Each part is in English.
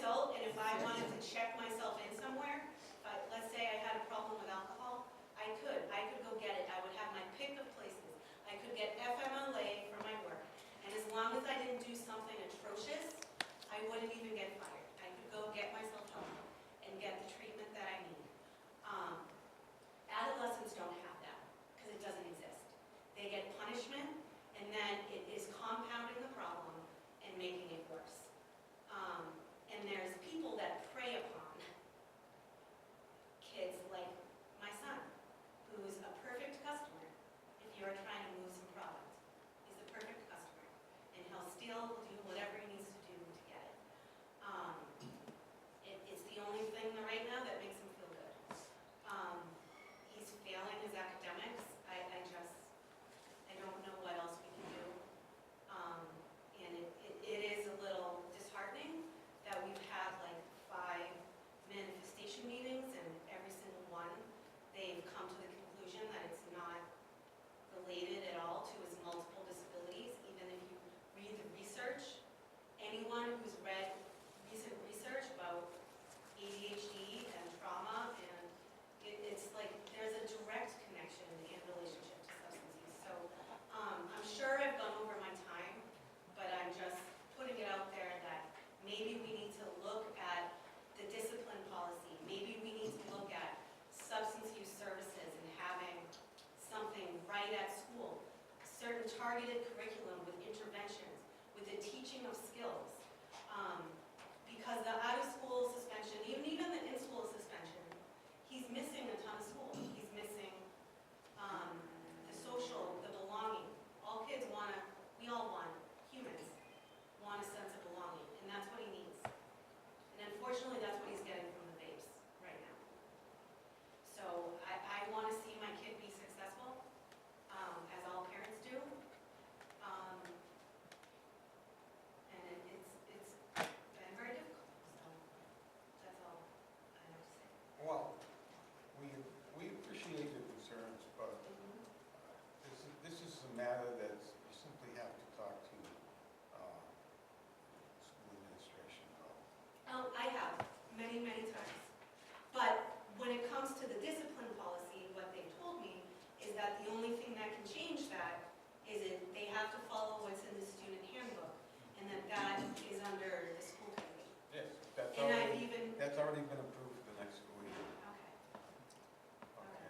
adult, and if I wanted to check myself in somewhere, but let's say I had a problem with alcohol, I could go get it. I would have my pick of places. I could get FMLA for my work, and as long as I didn't do something atrocious, I wouldn't even get fired. I could go get myself help and get the treatment that I need. Adolescents don't have that, because it doesn't exist. They get punishment, and then it is compounding the problem and making it worse. And there's people that prey upon kids like my son, who's a perfect customer. If you're trying to move some product, he's the perfect customer. And he'll steal, do whatever he needs to do to get it. It's the only thing right now that makes him feel good. He's failing his academics. I don't know what else we can do. And it is a little disheartening that we've had like 5 manifestation meetings, and every single one, they've come to the conclusion that it's not related at all to his multiple disabilities. Even if you read the research, anyone who's read recent research about ADHD and trauma, and it's like there's a direct connection and relationship to substance use. So I'm sure I've gone over my time, but I'm just putting it out there that maybe we need to look at the discipline policy. Maybe we need to look at substance use services and having something right at school, certain targeted curriculum with interventions, with the teaching of skills. Because the out-of-school suspension, even the in-school suspension, he's missing a ton of school. He's missing the social, the belonging. All kids want to, we all want, humans want a sense of belonging, and that's what he needs. And unfortunately, that's what he's getting from the vapes right now. So I want to see my kid be successful, as all parents do. And it's been very difficult, so that's all I have to say. Well, we appreciate your concerns, but this is a matter that you simply have to talk to school administration about. I have, many, many times. But when it comes to the discipline policy, what they told me is that the only thing that can change that is that they have to follow what's in the student handbook, and that is under the school committee. Yes, that's And already, I've even, that's already been approved for the next school year. okay. Okay.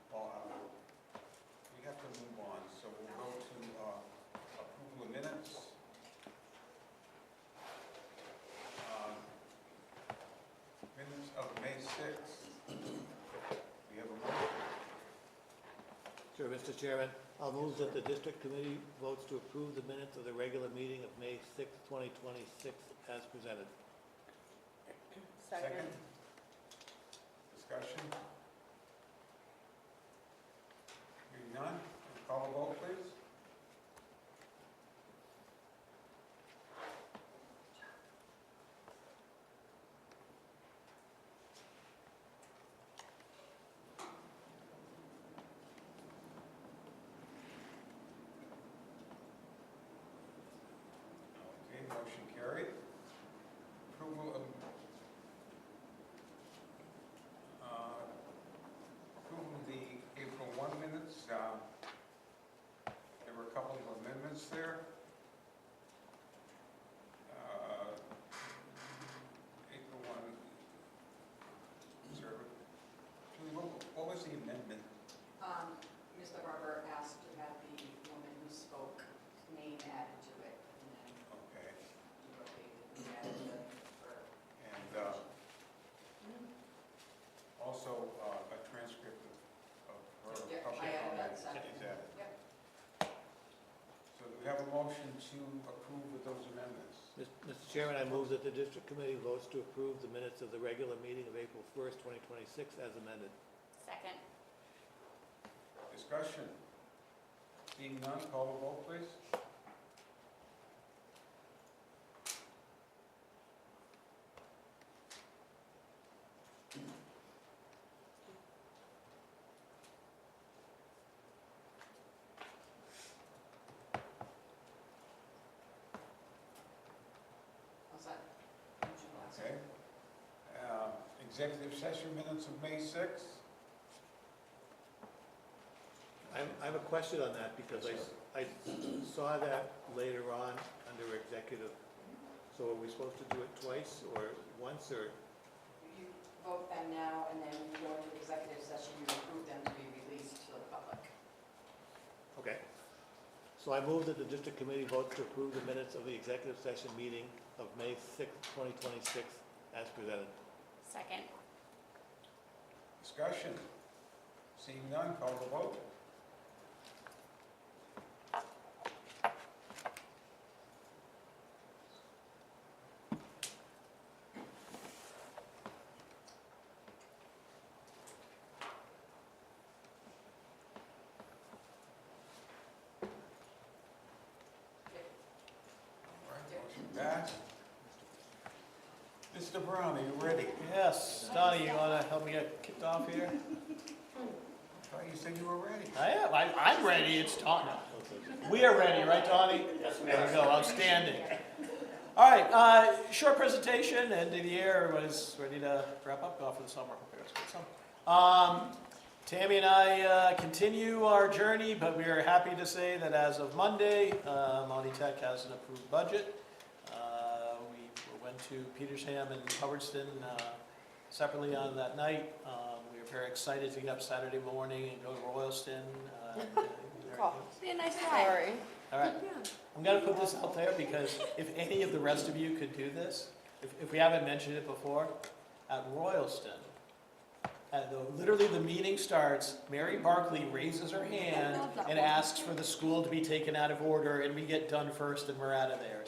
Well, we have to move on, so we'll go to approval of minutes. Minutes of May 6th. We have a motion. Sure, Mr. Chairman. I'll move that the district committee votes to approve the minutes of the regular meeting of May 6, 2026 as presented. Second. Discussion. Hearing none, call a vote, please. Okay, motion carried. Approval of the April 1 minutes. There were a couple of amendments there. April 1, sir, what was the amendment? Mr. Barber asked to have the woman who spoke name added to it, and then Okay. he added the her. And also a transcript of her Yeah, public I added that comment second. is added. Yep. So do we have a motion to approve with those amendments? Mr. Chairman, I move that the district committee votes to approve the minutes of the regular meeting of April 1st, 2026 as amended. Second. Discussion. Seeing none, call the vote, please. How's that? Would you like executive session minutes of May 6th. I have a question on that because I saw that later on under executive. So are we supposed to do it twice or once or? You vote them now, and then when you go into executive session, you approve them to be released to the public. Okay. So I move that the district committee votes to approve the minutes of the executive session meeting of May 6th, 2026 as presented. Second. Discussion. Seeing none, call the vote. All right, motion passed. Mr. Brown, are you ready? Yes, Donnie, you want to help me get kicked off here? I thought you said you were ready. I am, I'm ready, it's Donnie. We are ready, right, Donnie? Yes, there we go, outstanding. All right, short presentation, end of the year, everybody's ready to wrap up, go off for the summer. Hope you guys have a good summer. Tammy and I continue our journey, but we are happy to say that as of Monday, Monachusett has an approved budget. We went to Petersham and Hubbardston separately on that night. We were very excited to get up Saturday morning and go to Royalston. Be a nice story. All right, I'm gonna put this out there because if any of the rest of you could do this, if we haven't mentioned it before, at Royalston, literally the meeting starts, Mary Barkley raises her hand and asks for the school to be taken out of order, and we get done first and we're out of there.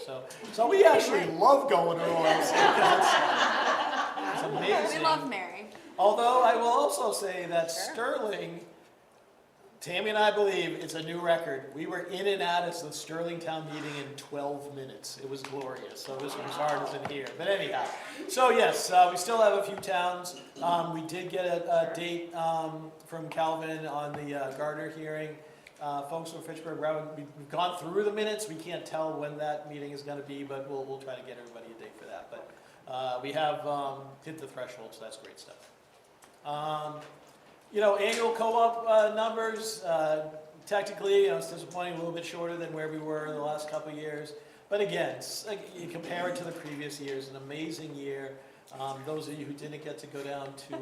So we actually love going to Royalston. It's amazing. We love Mary. Although I will also say that Sterling, Tammy and I believe it's a new record. We were in and out of the Sterling Town meeting in 12 minutes. It was glorious. So this was hard as in here. But anyhow, so yes, we still have a few towns. We did get a date from Calvin on the Gardner hearing. Folks from Fitchburg, we've gone through the minutes. We can't tell when that meeting is going to be, but we'll try to get everybody a date for that. But we have hit the threshold, so that's great stuff. Annual co-op numbers, technically, it's disappointing, a little bit shorter than where we were the last couple of years. But again, you compare it to the previous years, an amazing year. Those of you who didn't get to go down to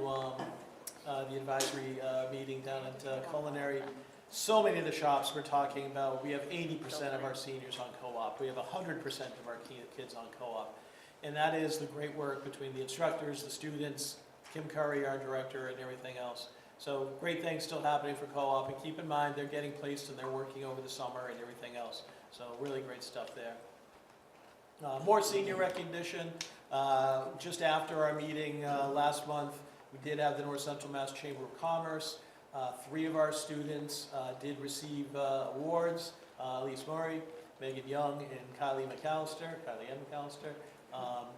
the advisory meeting down at Culinary, so many of the shops we're talking about, we have 80% of our seniors on co-op. We have 100% of our kids on co-op. And that is the great work between the instructors, the students, Kim Curry, our director, and everything else. So great things still happening for co-op, and keep in mind they're getting placed and they're working over the summer and everything else. So really great stuff there. More senior recognition. Just after our meeting last month, we did have the North Central Mass Chamber of Commerce. 3 of our students did receive awards. Elise Murray, Megan Young, and Kylie M. McAllister.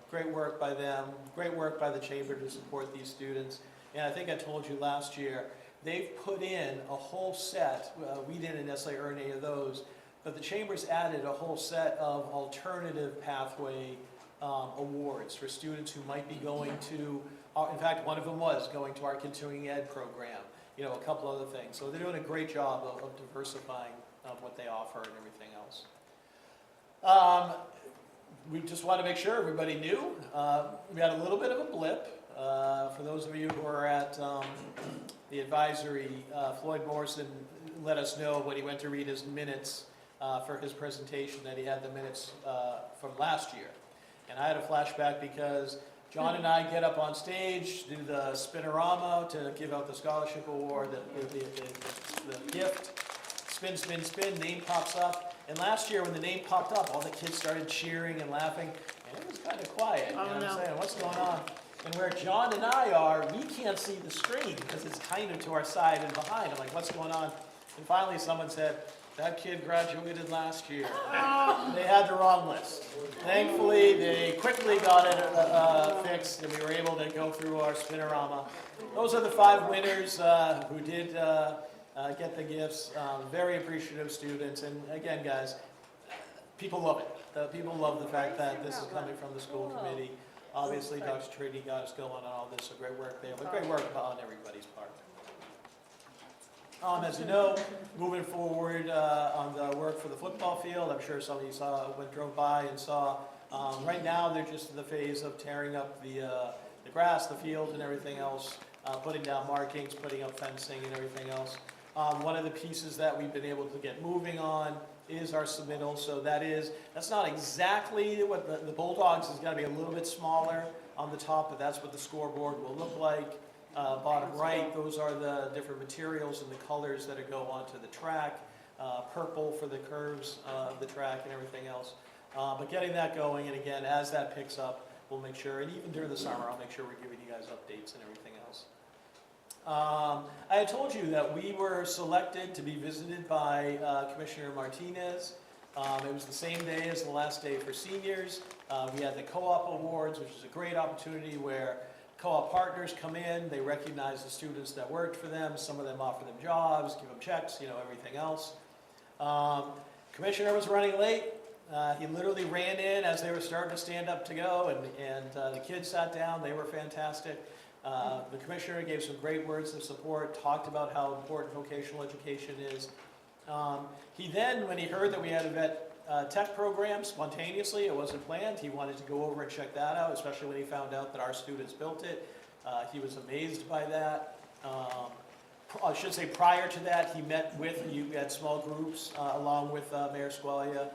Great work by them, great work by the Chamber to support these students. And I think I told you last year, they've put in a whole set, we didn't necessarily earn any of those, but the Chamber's added a whole set of alternative pathway awards for students who might be going to, in fact, one of them was going to our continuing ed program, a couple other things. So they're doing a great job of diversifying what they offer and everything else. We just want to make sure everybody knew. We had a little bit of a blip. For those of you who are at the advisory, Floyd Morrison let us know when he went to read his minutes for his presentation that he had the minutes from last year. And I had a flashback because John and I get up on stage, do the spinorama to give out the scholarship award, the gift, spin, name pops up. And last year when the name popped up, all the kids started cheering and laughing, and it was kind of quiet. You know what I'm saying? What's going on? And where John and I are, we can't see the screen because it's kind of to our side and behind. I'm like, what's going on? And finally someone said, that kid graduated last year. They had the wrong list. Thankfully, they quickly got it fixed, and we were able to go through our spinorama. Those are the 5 winners who did get the gifts. Very appreciative students. And again, guys, people love it. People love the fact that this is coming from the school committee. Obviously, Dr. Trinity got us going on all this, so great work there, but great work on everybody's part. As you know, moving forward on the work for the football field, I'm sure some of you drove by and saw. Right now, they're just in the phase of tearing up the grass, the field, and everything else, putting down markings, putting up fencing, and everything else. One of the pieces that we've been able to get moving on is our submittal. So that's not exactly what the Bulldogs is going to be a little bit smaller on the top, but that's what the scoreboard will look like. Bottom right, those are the different materials and the colors that go onto the track. Purple for the curves of the track and everything else. But getting that going, and again, as that picks up, we'll make sure, and even during the summer, I'll make sure we're giving you guys updates and everything else. I had told you that we were selected to be visited by Commissioner Martinez. It was the same day as the last day for seniors. We had the co-op awards, which is a great opportunity where co-op partners come in, they recognize the students that worked for them, some of them offer them jobs, give them checks, everything else. Commissioner was running late. He literally ran in as they were starting to stand up to go, and the kids sat down. They were fantastic. The commissioner gave some great words of support, talked about how important vocational education is. He then, when he heard that we had a vet tech program, spontaneously, it wasn't planned, he wanted to go over and check that out, especially when he found out that our students built it. He was amazed by that. I should say prior to that, he met with, you had small groups along with Mayor Squalia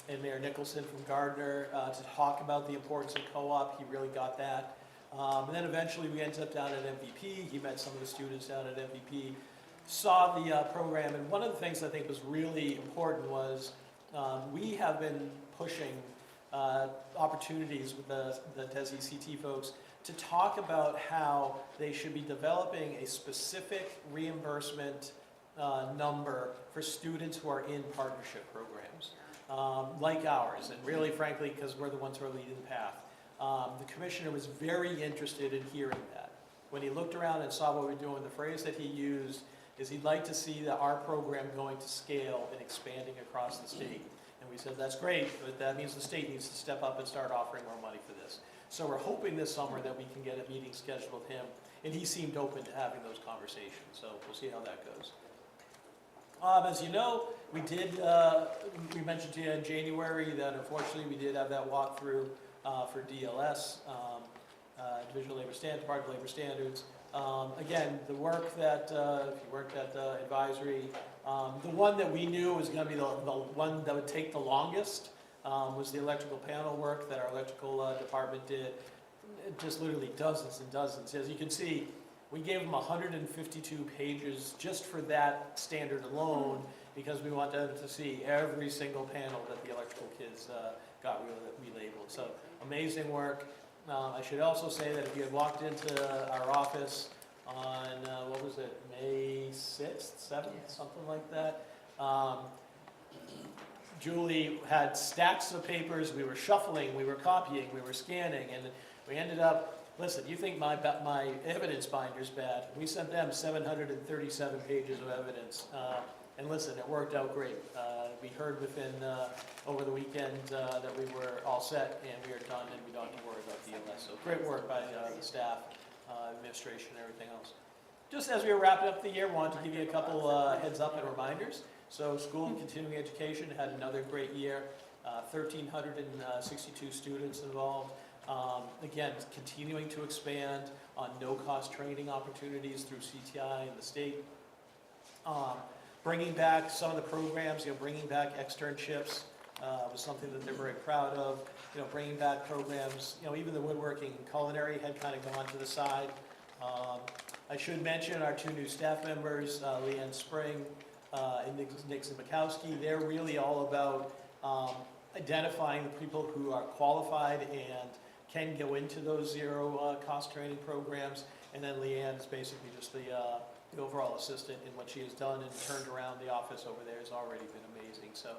and Mayor Nicholson from Gardner to talk about the importance of co-op. He really got that. And then eventually we ended up down at MVP. He met some of the students down at MVP, saw the program, and one of the things I think was really important was we have been pushing opportunities with the DESI CT folks to talk about how they should be developing a specific reimbursement number for students who are in partnership programs like ours, and really frankly because we're the ones who are leading the path. The commissioner was very interested in hearing that. When he looked around and saw what we were doing, the phrase that he used is he'd like to see our program going to scale and expanding across the state. And we said, that's great, but that means the state needs to step up and start offering more money for this. So we're hoping this summer that we can get a meeting scheduled with him, and he seemed open to having those conversations. So we'll see how that goes. As you know, we mentioned to you in January that unfortunately we did have that walkthrough for DLS, Division of Labor Standards, Department of Labor Standards. Again, the work that, if you worked at advisory, the one that we knew was going to be the one that would take the longest was the electrical panel work that our electrical department did. Just literally dozens and dozens. As you can see, we gave them 152 pages just for that standard alone because we wanted them to see every single panel that the electrical kids got relabeled. So amazing work. I should also say that if you had walked into our office on, what was it, May 6th, 7th, something like that, Julie had stacks of papers. We were shuffling, we were copying, we were scanning, and we ended up, listen, you think my evidence binder's bad. We sent them 737 pages of evidence. And listen, it worked out great. We heard within, over the weekend that we were all set and we are done and we don't have to worry about DLS. So great work by the staff, administration, and everything else. Just as we were wrapping up the year, wanted to give you a couple heads up and reminders. So school and continuing education had another great year. 1,362 students involved. Again, continuing to expand on no-cost training opportunities through CTI and the state. Bringing back some of the programs, bringing back externships was something that they're very proud of. Bringing back programs, even the woodworking and culinary had kind of gone to the side. I should mention our two new staff members, Leanne Spring and Nixon Mikowski. They're really all about identifying the people who are qualified and can go into those zero-cost training programs. And then Leanne is basically just the overall assistant, in what she has done and turned around the office over there has already been amazing. So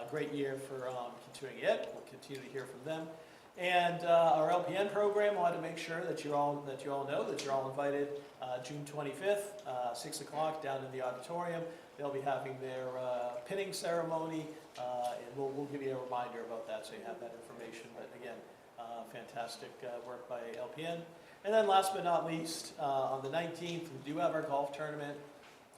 great year for continuing ed. We'll continue to hear from them. And our LPN program, I wanted to make sure that you all know that you're all invited June 25th, 6 o'clock down in the auditorium. They'll be having their pinning ceremony, and we'll give you a reminder about that so you have that information. But again, Fantastic work by LPN. And then last but not least, on the 19th, we do have our golf tournament.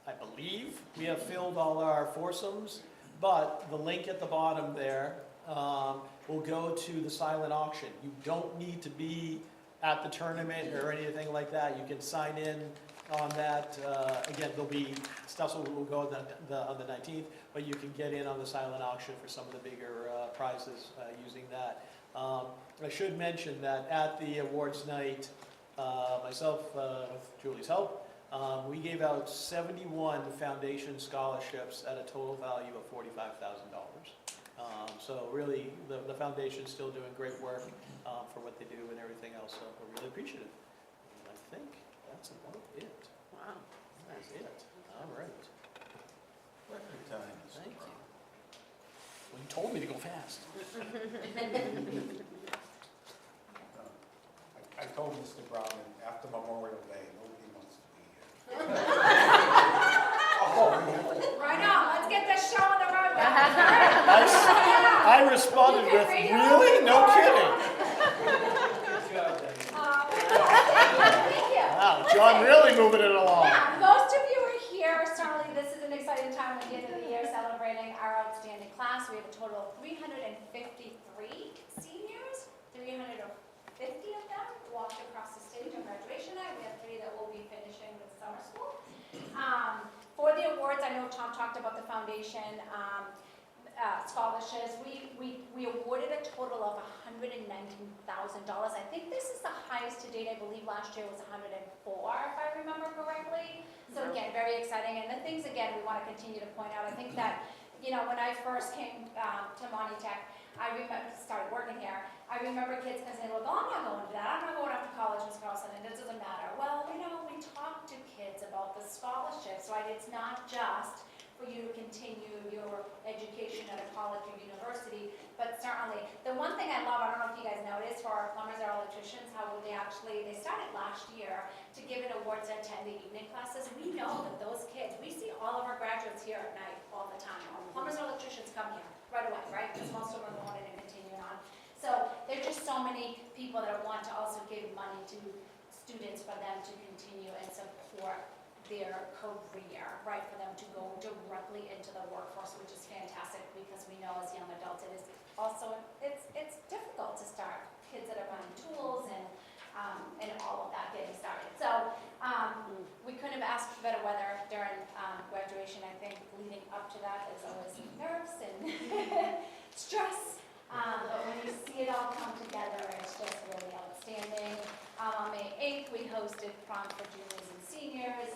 I believe we have filled all our foursomes, but the link at the bottom there will go to the silent auction. You don't need to be at the tournament or anything like that. You can sign in on that. Again, there'll be stuff that will go on the 19th, but you can get in on the silent auction for some of the bigger prizes using that. I should mention that at the awards night, myself with Julie's help, we gave out 71 foundation scholarships at a total value of $45,000. So really, the foundation's still doing great work for what they do and everything else, so we're really appreciative. And I think that's about it. Wow. That's it. All right. Record time. Thank you. Well, you told me to go fast. I told Mr. Brown that after Memorial Day, nobody wants to be here. Right on, let's get this show on the road now. I responded You can with, read it really? No over. kidding. Thank you. Wow, John really moving it along. Yeah, most of you are here. Certainly, this is an exciting time at the end of the year celebrating our outstanding class. We have a total of 353 seniors. 350 of them walked across the stage on graduation night. We have 3 that will be finishing with summer school. For the awards, I know Tom talked about the foundation scholarships. We awarded a total of $119,000. I think this is the highest to date. I believe last year was 104, if I remember correctly. So again, very exciting. And the things, again, we want to continue to point out. I think that, you know, when I first came to Monachusett, I remember, started working here, I remember kids saying, well, I'm not going to that. I'm not going off to college in Wisconsin, and it doesn't matter. Well, you know, we talk to kids about the scholarships, right? It's not just for you to continue your education at a college or university, but certainly, the one thing I love, I don't know if you guys noticed, for our plumbers or electricians, how they started last year to give an award to attend the evening classes. We know that those kids, we see all of our graduates here at night all the time. Our plumbers or electricians come here right away, right? Because most of them are going in and continuing on. So there are just so many people that want to also give money to students for them to continue and support their career, right, for them to go directly into the workforce, which is fantastic because we know as young adults it is also, it's difficult to start. Kids that are running tools and all of that getting started. So we couldn't have asked for better weather during graduation. I think leading up to that there's always nerves and stress, but when you see it all come together, it's just really outstanding. On May 8th, we hosted prom for juniors and seniors.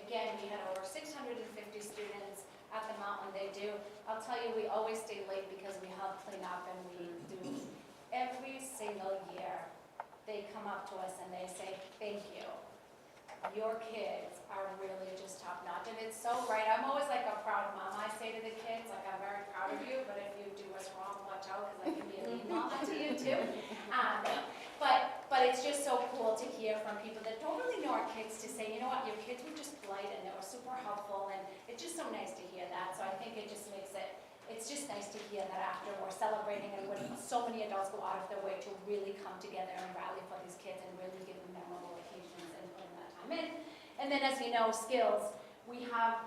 Again, we had over 650 students at the mountain. I'll tell you, we always stay late because we help clean up, and we do every single year. They come up to us and they say, thank you. Your kids are really just top notch. And it's so right. I'm always like a proud mom. I say to the kids, like, I'm very proud of you, but if you do us wrong, watch out, because I can be a mean mama to you too. But it's just so cool to hear from people that don't really know our kids to say, you know what, your kids were just polite and they were super helpful, and it's just so nice to hear that. So I think it just makes it's just nice to hear that after we're celebrating and when so many adults go out of their way to really come together and rally for these kids and really give them memorable occasions and putting that time in. And then, as you know, skills. We have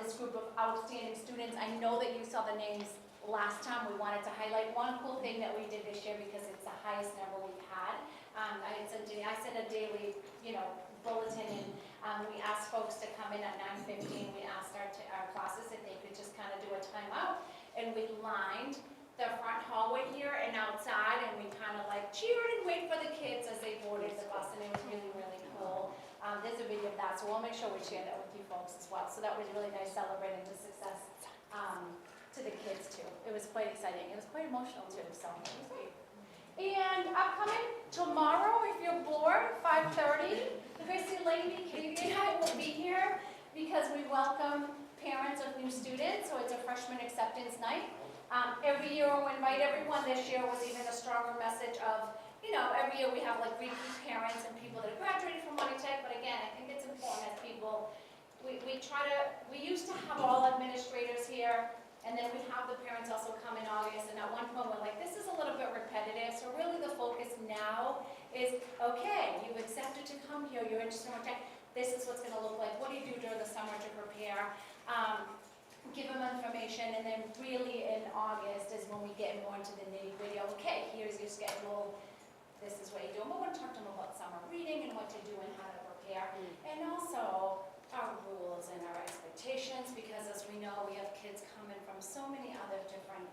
this group of outstanding students. I know that you saw the names last time. We wanted to highlight one cool thing that we did this year because it's the highest number we've had. I sent a daily, bulletin, and we asked folks to come in at 9:15. We asked our classes if they could just kind of do a timeout, and we lined the front hallway here and outside, and we kind of like cheered and waited for the kids as they boarded the bus, and it was really, really cool. There's a video of that, so we'll make sure we share that with you folks as well. So that was really nice, celebrating the success to the kids too. It was quite exciting. It was quite emotional too, so it was great. And upcoming tomorrow, if you're bored, 5:30, Chrissy, Lady, Katie, and I will be here because we welcome parents of new students, so it's a freshman acceptance night. Every year we invite everyone. This year was even a stronger message of, every year we have like repeat parents and people that have graduated from Monachusett, but again, I think it's important as people, we used to have all administrators here, and then we have the parents also come in August, and at one point we're like, this is a little bit repetitive, so really is, okay, you've accepted to come here, you're interested in working, this is what's gonna look like, what do you do during the summer to prepare? Give them information, and then really in August is when we get more into the nitty-gritty, okay, here's your schedule, this is what you do, but we're gonna talk to them about summer reading and what to do and how to prepare, and also our rules and our expectations, because as we know, we have kids coming from so many other different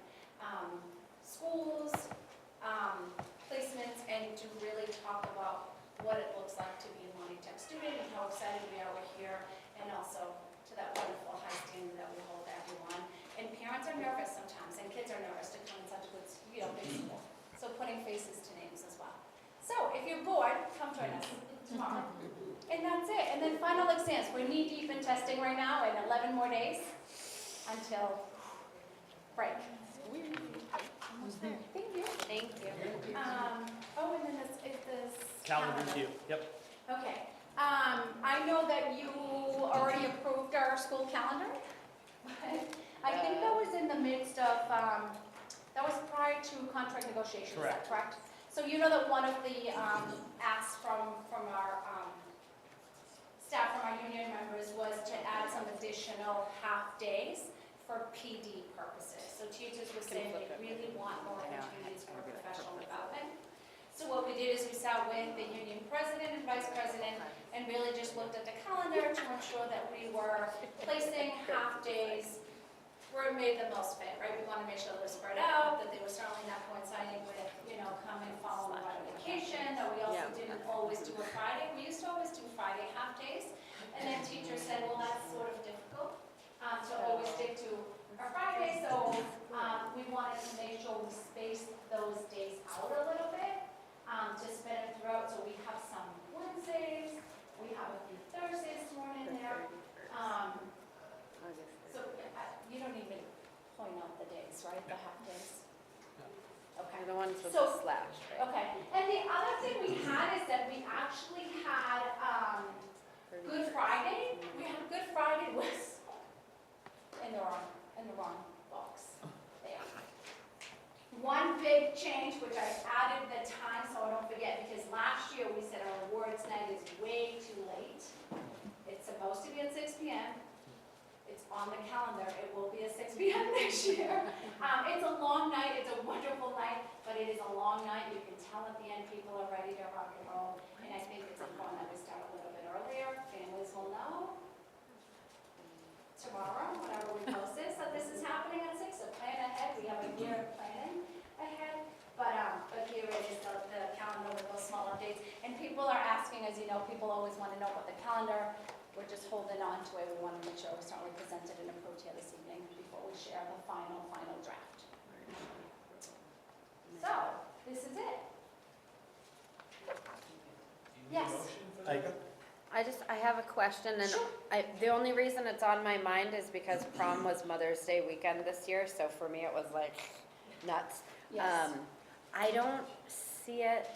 schools, placements, and to really talk about what it looks like to be a Monachusett student and how excited we are we're here, and also to that wonderful high standard that we hold everyone. And parents are nervous sometimes, and kids are nervous to come in such a good, big school. So putting faces to names as well. So if you're bored, come join us tomorrow. And that's it. And then final exams. We're knee deep in testing right now, and 11 more days until break. Almost there. Thank you. Thank you. Oh, and then this is this Calendar review, yep. Okay. I know that you already approved our school calendar. I think that was in the midst of, that was prior to contract negotiations, is that correct? So you know that one of the asks from our staff, from our union members, was to add some additional half-days for PD purposes. So teachers were saying they really want more opportunities for professional development. So what we did is we sat with the union president and vice president and really just looked at the calendar to ensure that we were placing half-days where it made the most fit, right? We wanted to make sure that it was spread out, that they were certainly not coinciding with, coming following our vacation, that we also didn't always do a Friday. We used to always do Friday half-days, and then teachers said, well, that's sort of difficult to always stick to a Friday, so we wanted to make sure we spaced those days out a little bit to spread it throughout, so we have some Wednesdays, we have a few Thursdays thrown in there. So you don't even point out the days, right, the half-days? Okay. The ones with So- the slash, right? Okay, and the other thing we had is that we actually had Good Friday. We had Good Friday was in the wrong box there. One big change, which I added the time so I don't forget, because last year we said our awards night is way too late. It's supposed to be at 6 p.m. It's on the calendar. It will be at 6 p.m. next year. It's a long night. It's a wonderful night, but it is a long night. You can tell at the end people are ready to rock and roll, and I think it's important that we start a little bit earlier. Families will know tomorrow, whenever we post this, that this is happening at 6. So plan ahead. We have a year of planning ahead, but here it is, the calendar with those small updates. And people are asking, as you know, people always want to know about the calendar. We're just holding on to it. We want to make sure it's certainly presented and approved here this evening before we share the final draft. So, this is it. Yes. I have a question, and Sure. the only reason it's on my mind is because prom was Mother's Day weekend this year, so for me it was like nuts. Yes. I don't see it,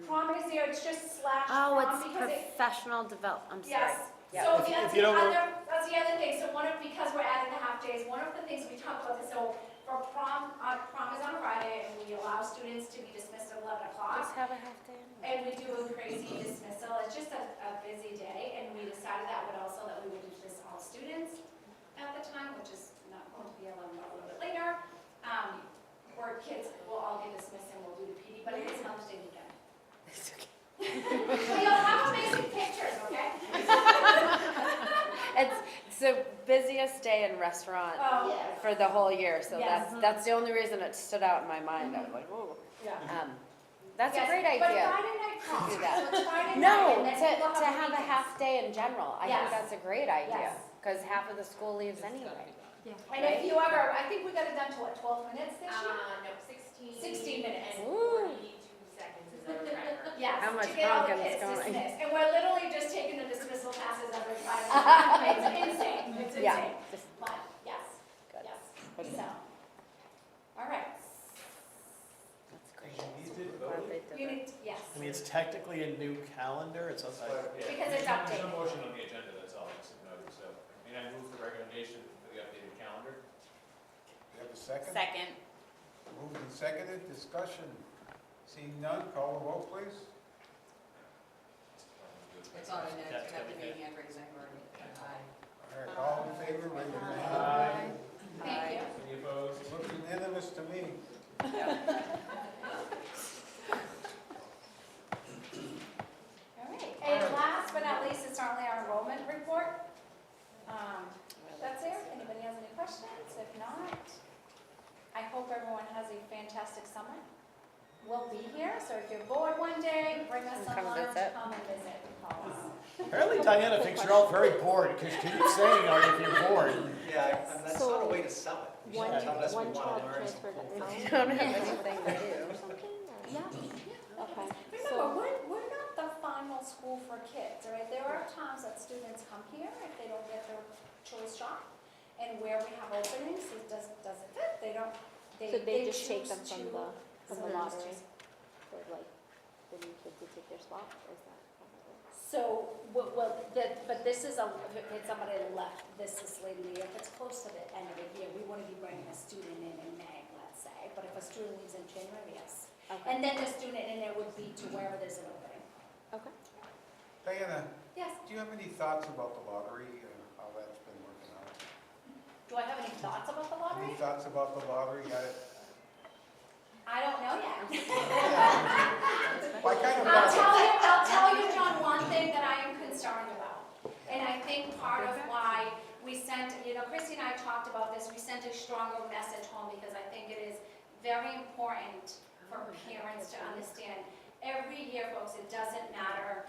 Prom is here, it's just slash oh, prom it's because it, professional development, I'm sorry. yes. Yeah. So If that's you the don't re- other thing, so because we're adding the half days, one of the things we talked about is, so for prom is on a Friday, and we allow students to be dismissed at 11 o'clock. Just have a half day. And we do a crazy dismissal, it's just a busy day, and we decided that we would dismiss all students at the time, which is not going to be 11, but a little bit later. Or kids will all get dismissed and we'll do the PD, but it is Mother's Day weekend. It's okay. So you'll have amazing pictures, okay? It's the busiest day in restaurant Oh, for the whole year, so Yes. that's the only reason it stood out in my mind. I was like, oh. yeah. That's a Yes, great But idea. Friday night prom, Do so that. it's Friday night, No, and then to people have a weekends. half day in general. I think Yes. that's a great idea, Yes. because half of the school leaves anyway. And if you ever, I think we got it done to what, 12 minutes this year? No, 16. 16 minutes. And Ooh. 42 seconds is our record. Yes, How much to get all the honking is kids going? dismissed. And we're literally just taking the dismissal classes every Friday. It's insane, it's Yeah, insane. just But, yes, good. yes. Good. So, all right. That's great. Because Glad they did You it. need, yes, I mean, it's technically a new calendar, it's outside. because it's There's updated. no motion on the agenda, that's all, just noted, so, I move the recommendation for the updated calendar. You have a second? Second. Moved and seconded, discussion. Seeing none, call the vote, please. It's on, and you That's have to gonna be be hand raising or aye. All right, all in favor, raise your hand. Aye. Thank you. Any opposed? Looks unanimous to me. All right, and last but not least is certainly our enrollment report. That's there, anybody has any questions? If not, I hope everyone has a fantastic summer. We'll be here, so if you're bored one day, bring us some Come lunch, visit. come and visit, call us. Apparently Diana thinks you're all very bored, because she keeps saying, "Are if you're bored?" Yeah, that's not a way to sell it. You One, should tell us we one want child to learn. transferred at You night. don't have anything to do. Or something, or? Yeah. Okay, Remember, so, we're not the final school for kids, all right? There are times that students come here if they don't get their choice shot. And where we have openings, it doesn't fit, they don't, so they just take choose them from to- the lottery, for like, the new kids to take their spot, or is that? how that works? So, but this is if somebody left this late in the year, if it's close to the end of the year, we wouldn't be bringing a student in May, let's say. But if a student leaves in January, yes. Okay, And then the student in there would be to wherever there's an opening. okay. Diana, Yes, do you have any thoughts about the lottery and how that's been working out? do I have any thoughts about the lottery? Any thoughts about the lottery? I don't know yet. Well, I kind of I'll tell you, John, one thing that I am concerned about. And I think part of why we sent, Christy and I talked about this, we sent a stronger message home because I think it is very important for parents to understand. Every year, folks, it doesn't matter.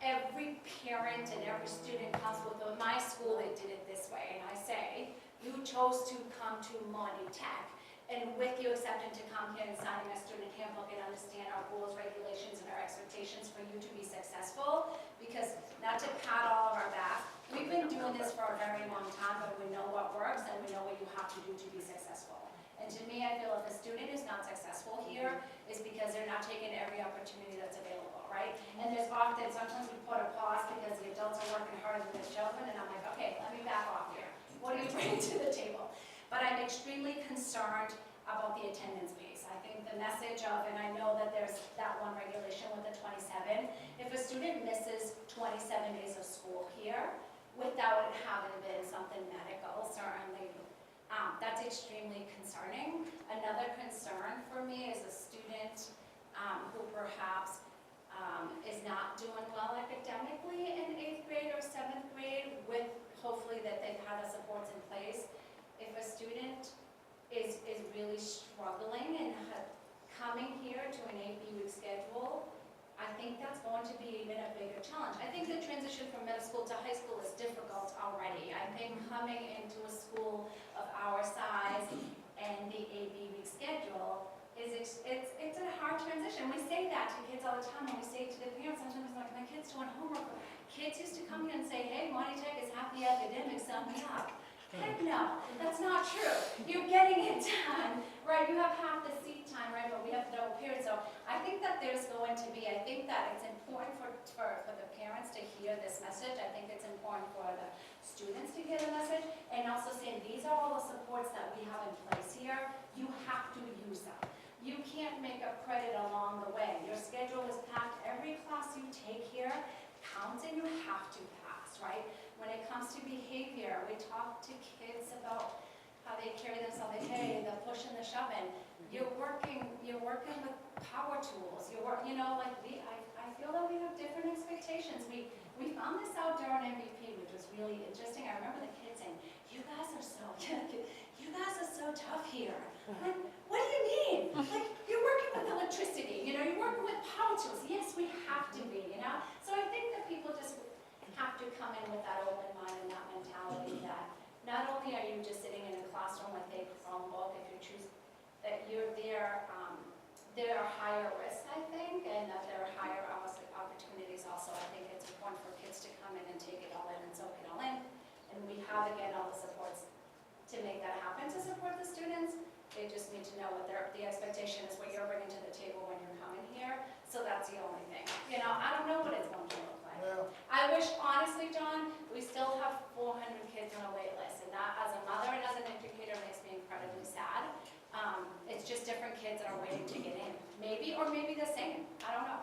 Every parent and every student comes with, my school, they did it this way. And I say, you chose to come to Monty Tech. And with you accepting to come here and signing a student handbook and understand our rules, regulations, and our expectations for you to be successful, because not to pat all of our back, we've been doing this for a very long time, but we know what works and we know what you have to do to be successful. And to me, I feel if a student is not successful here, is because they're not taking every opportunity that's available, right? And there's often, sometimes we put a pause because the adults are working harder than the children, and I'm like, okay, let me back off here. What are you bringing to the table? But I'm extremely concerned about the attendance piece. I think the message of, and I know that there's that one regulation with the 27, if a student misses 27 days of school here without it having been something medical, certainly, that's extremely concerning. Another concern for me is a student who perhaps is not doing well academically in 8th grade or 7th grade with hopefully that they've had the supports in place. If a student is really struggling and coming here to an 8B week schedule, I think that's going to be even a bigger challenge. I think the transition from middle school to high school is difficult already. I think coming into a school of our size and the 8B week schedule it's a hard transition. We say that to kids all the time, and we say it to the parents. Sometimes like, my kid's doing homework. Kids used to come here and say, hey, Monty Tech is happy academics, sum me up. Heck no, that's not true. You're getting it done, right? You have half the seat time, right? But we have the double period. So I think that there's going to be, I think that it's important for the parents to hear this message. I think it's important for the students to hear the message. And also saying, these are all the supports that we have in place here. You have to use them. You can't make up credit along the way. Your schedule is packed. Every class you take here counts and you have to pass, right? When it comes to behavior, we talk to kids about how they carry themselves, hey, the push and the shoving. You're working with power tools. I feel that we have different expectations. We found this out during MVP, which was really interesting. I remember the kids saying, you guys are so tough here. Like, what do you mean? Like, you're working with electricity, you're working with power tools. Yes, we have to be, So I think that people just have to come in with that open mind and that mentality that not only are you just sitting in a classroom with a Chromebook, if you choose, that you're there, there are higher risks, I think, and that there are higher opportunities also. I think it's important for kids to come in and take it all in and soak it all in. And we have, again, all the supports to make that happen, to support the students. They just need to know what the expectation is, what you're bringing to the table when you're coming here. So that's the only thing. I don't know what it's going to look like. Well, I wish, honestly, John, we still have 400 kids on a wait list, and that, as a mother and as an educator, makes me incredibly sad. It's just different kids that are waiting to get in. Maybe or maybe the same, I don't know.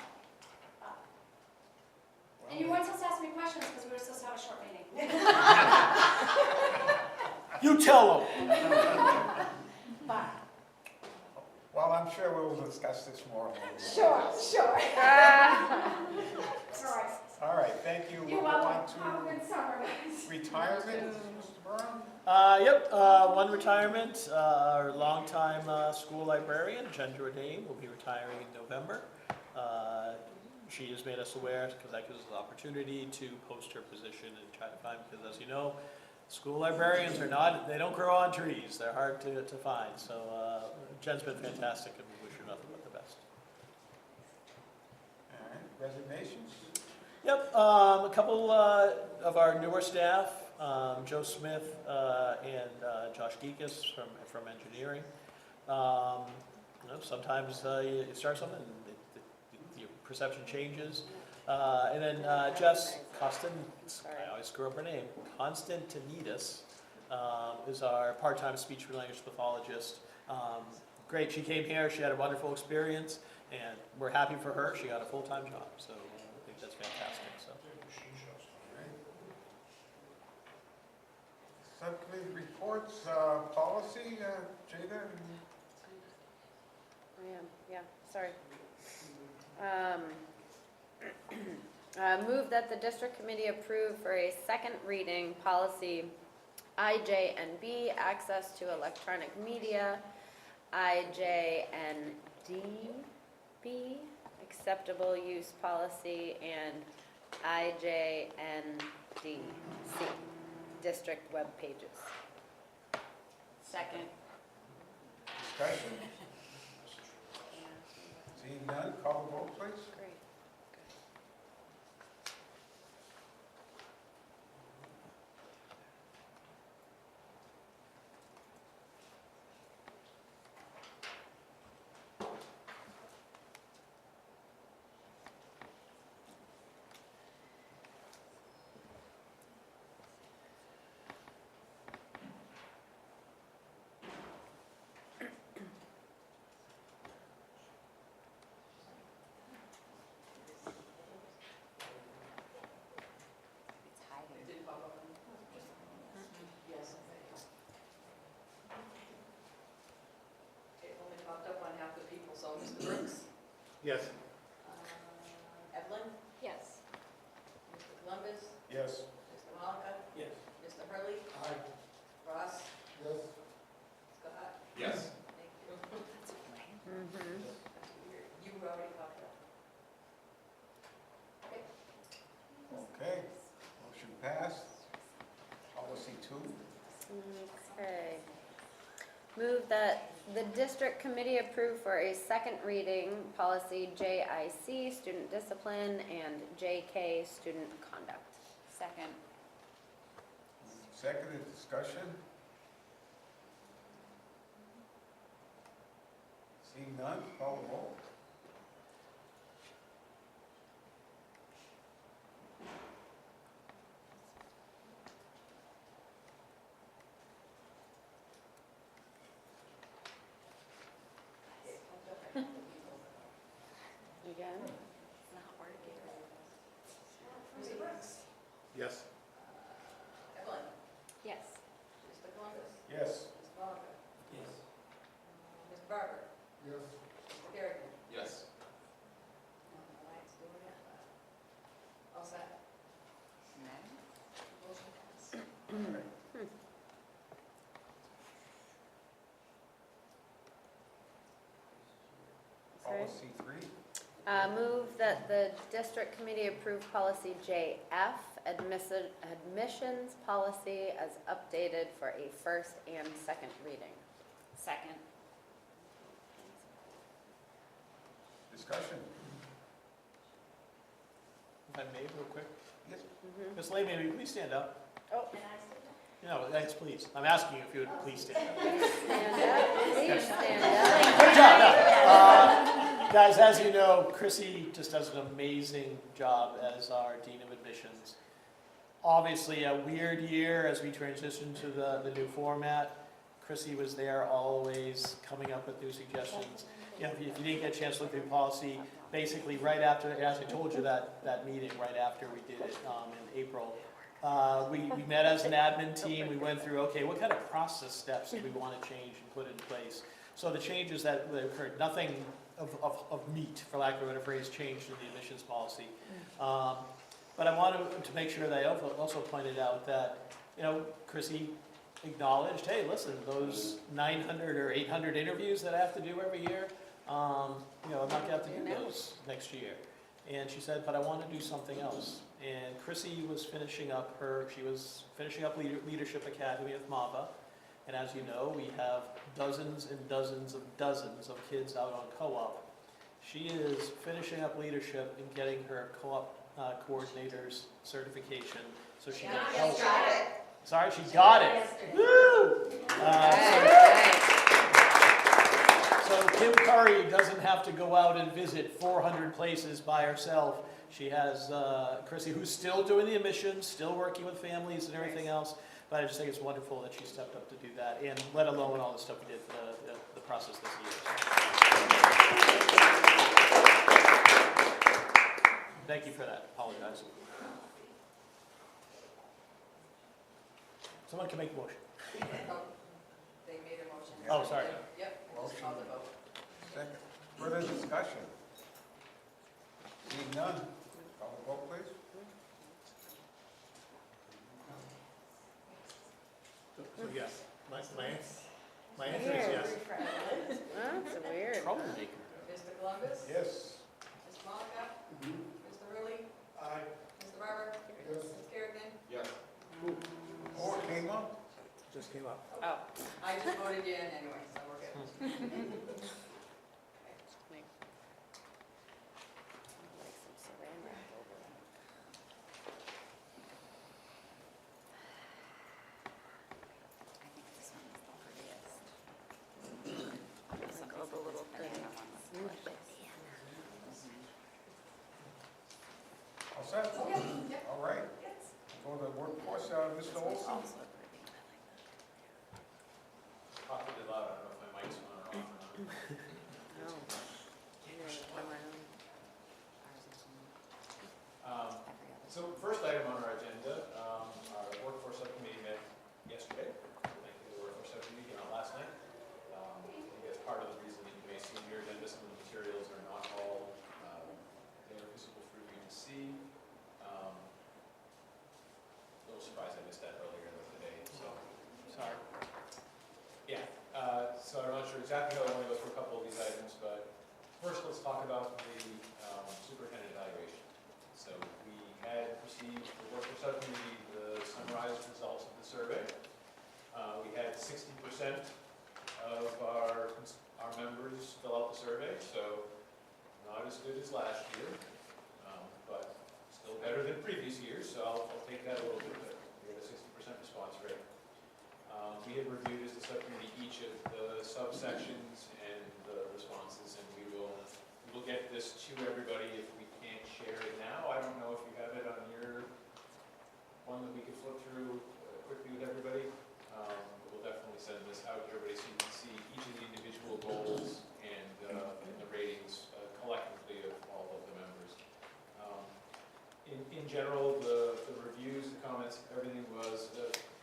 And you weren't supposed to ask me questions because we were supposed to have a short meeting. You tell them. But, Well, I'm sure we'll discuss this more. later. sure. Sorry. All right, thank you. You're We'll go welcome. on Have a to good summer, guys. retirement, Mr. Byrne. Yep, one retirement, our longtime school librarian, Jen Jordan, will be retiring in November. She has made us aware, because that gives us the opportunity to post her position and try to find, because as you know, school librarians are not, they don't grow on trees, they're hard to find. So Jen's been fantastic, and we wish her nothing but the best. All right, resignations? Yep, a couple of our newer staff, Joe Smith and Josh Geekus from engineering. Sometimes you start something and your perception changes. And then Jess I always screw up her name, Constantinidis is our part-time speech and language pathologist. Great, she came here, she had a wonderful experience, and we're happy for her, she got a full-time job, so I think that's fantastic. So. Subcommittee reports, policy, Jada? Yeah, sorry. Move that the district committee approve for a second reading policy IJNB, access to electronic media, IJNDB, acceptable use policy, and IJNDC, district web pages. Second. Discussion? Seeing none, call the vote, please. Great. It did pop up. Yes. It only popped up on half the people, so Mr. Brooks, Yes. Evelyn, Yes. Mr. Columbus, Yes. Mr. Malaka, Yes. Mr. Hurley, Aye. Ross, Yes. Scott. Yes. Thank you. Mm-hmm. You already popped up. Okay. Okay, motion passed. Policy 2. Okay. Move that the district committee approve for a second reading policy JIC, student discipline, and JK, student conduct. Second. Seconded, discussion? Seeing none, call the roll. Again? Mr. Brooks, Yes. Evelyn, Yes. Mr. Columbus, Yes. Mr. Malaka, Yes. Mr. Barber, Yes. Mr. Garrett. Yes. Alliance doing it. All set? Motion passed. Sorry. Policy 3. Move that the district committee approve policy JF, admissions policy as updated for a first and second reading. Second. Discussion? If I may, real quick. Yes. Mhm. Ms. Lehman, will you please stand up? Oh, No, yes, please. I'm asking you if you would please stand up. stand up, please stand up. Good job. No. Guys, as you know, Chrissy just does an amazing job as our Dean of Admissions. Obviously, a weird year as we transition to the new format. Chrissy was there always coming up with new suggestions. You know, if you didn't get a chance to look through policy, basically right after, as I told you that meeting, right after we did it in April, we met as an admin team, we went through, okay, what kind of process steps do we want to change and put in place? So the changes that occurred, nothing of meat, for lack of a better phrase, changed in the admissions policy. But I wanted to make sure that I also pointed out that, you know, Chrissy acknowledged, hey, listen, those 900 or 800 interviews that I have to do every year, you know, I'm not gonna have to do those next year. And she said, but I want to do something else. And Chrissy was finishing up Leadership Academy with MAVA. And as you know, we have dozens and dozens of kids out on co-op. She is finishing up leadership and getting her co-op coordinator's certification. So she can help. Sorry, she got it. Woo! So Kim Curry doesn't have to go out and visit 400 places by herself. She has Chrissy, who's still doing the admissions, still working with families and everything else. But I just think it's wonderful that she stepped up to do that, and let alone all the stuff we did for the process this year. Thank you for that. Apologize. Someone can make a motion. They made a motion. Oh, sorry. Yep, I just called the vote. Second. Further discussion? Seeing none, call the vote, please. So yes, my answer is yes. That's weird. Troublemaker. Mr. Columbus? Yes. Mr. Monica? Mr. Rowley? Aye. Mr. Barber? Yes. Ms. Kerrigan? Yes. Oh, it came up? Just came up. Oh. I just voted you in anyway, so we're good. Like some saran wrap over it. I think this one is the prettiest. Like all the little things. All set? Okay, yep. All right. Yes. Go to the workforce, Mr. Olson. Also pretty. Talk a bit loud, I don't know if my mic's on or off or not. No. You're gonna come around. So first item on our agenda, our workforce subcommittee met yesterday. Thank you to the workforce subcommittee, not last night. I think that's part of the reason that you may see in your agenda, some of the materials are not all there visible for you to see. A little surprised I missed that earlier today, so. Sorry. Yeah, so I'm not sure exactly how I want to go through a couple of these items, but first let's talk about the superintendent evaluation. So we had received the workforce subcommittee the summarized results of the survey. We had 60% of our members fill out the survey, so not as good as last year, but still better than previous years, so I'll take that a little bit, but we had a 60% response rate. We have reviewed as the subcommittee each of the subsections and the responses, and we will get this to everybody if we can't share it now. I don't know if you have it on your one that we could flip through quickly with everybody. We'll definitely send this out to everybody so you can see each of the individual goals and the ratings collectively of all of the members. In general, the reviews, the comments, everything was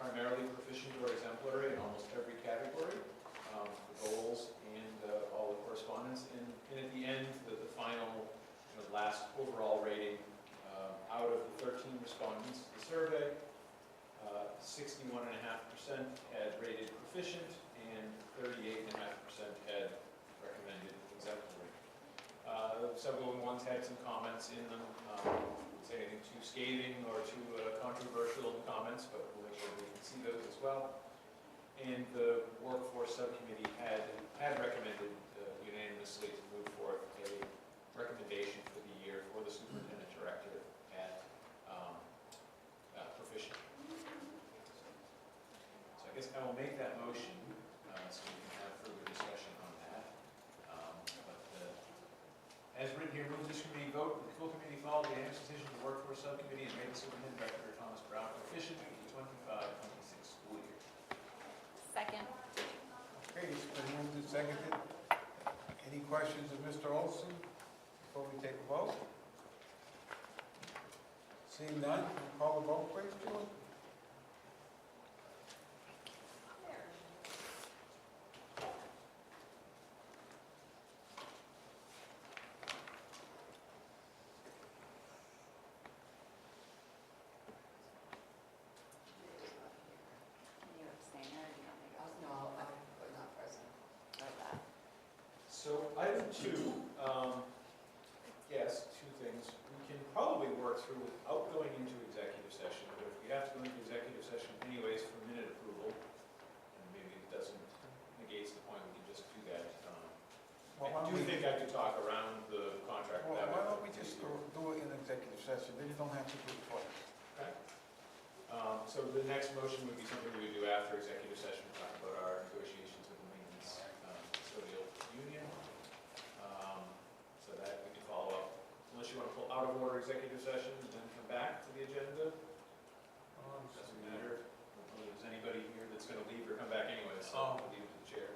primarily proficient or exemplary in almost every category, the goals and all the correspondence. And at the end, the final, last overall rating, out of the 13 respondents to the survey, 61.5% had rated proficient and 38.5% had recommended exemplary. Several ones had some comments in them. Say anything too scathing or too controversial comments, but we'll make sure we can see those as well. And the workforce subcommittee had recommended unanimously to move forth a recommendation for the year for the superintendent director at proficient. So I guess I will make that motion so we can have further discussion on that. As written here, move this committee vote, the full committee followed the unanimous decision of the workforce subcommittee and made the superintendent director Thomas Brown proficient for the 25-26 school year. Second. Any questions of Mr. Olson before we take a vote? Seeing none, can we call the vote, please, Julie? Can you abstain or do you want me to? No, I was not present. Or that. So item two, yes, two things. We can probably work through without going into executive session, but if we have to go into executive session anyways for minute approval, and maybe it doesn't negates the point, we can just do that. Well, I do think I could talk around the contract. Well, that why way. don't we just do it in executive session, then you don't have to do it twice. Okay. So the next motion would be something we would do after executive session, talk about our negotiations with the maintenance custodial union. So that we can follow up, unless you want to pull out of order executive session and then come back to the agenda. Doesn't matter. Whether there's anybody here that's going to leave or come back anyway, so I'll leave it to the chair.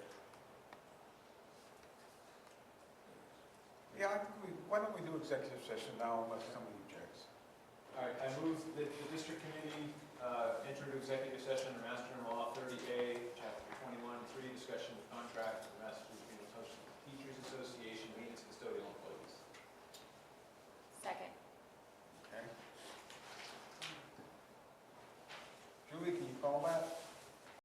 Yeah, why don't we do executive session now unless somebody objects? All right, I move that the district committee enter into executive session under Mass General Law 30A, Chapter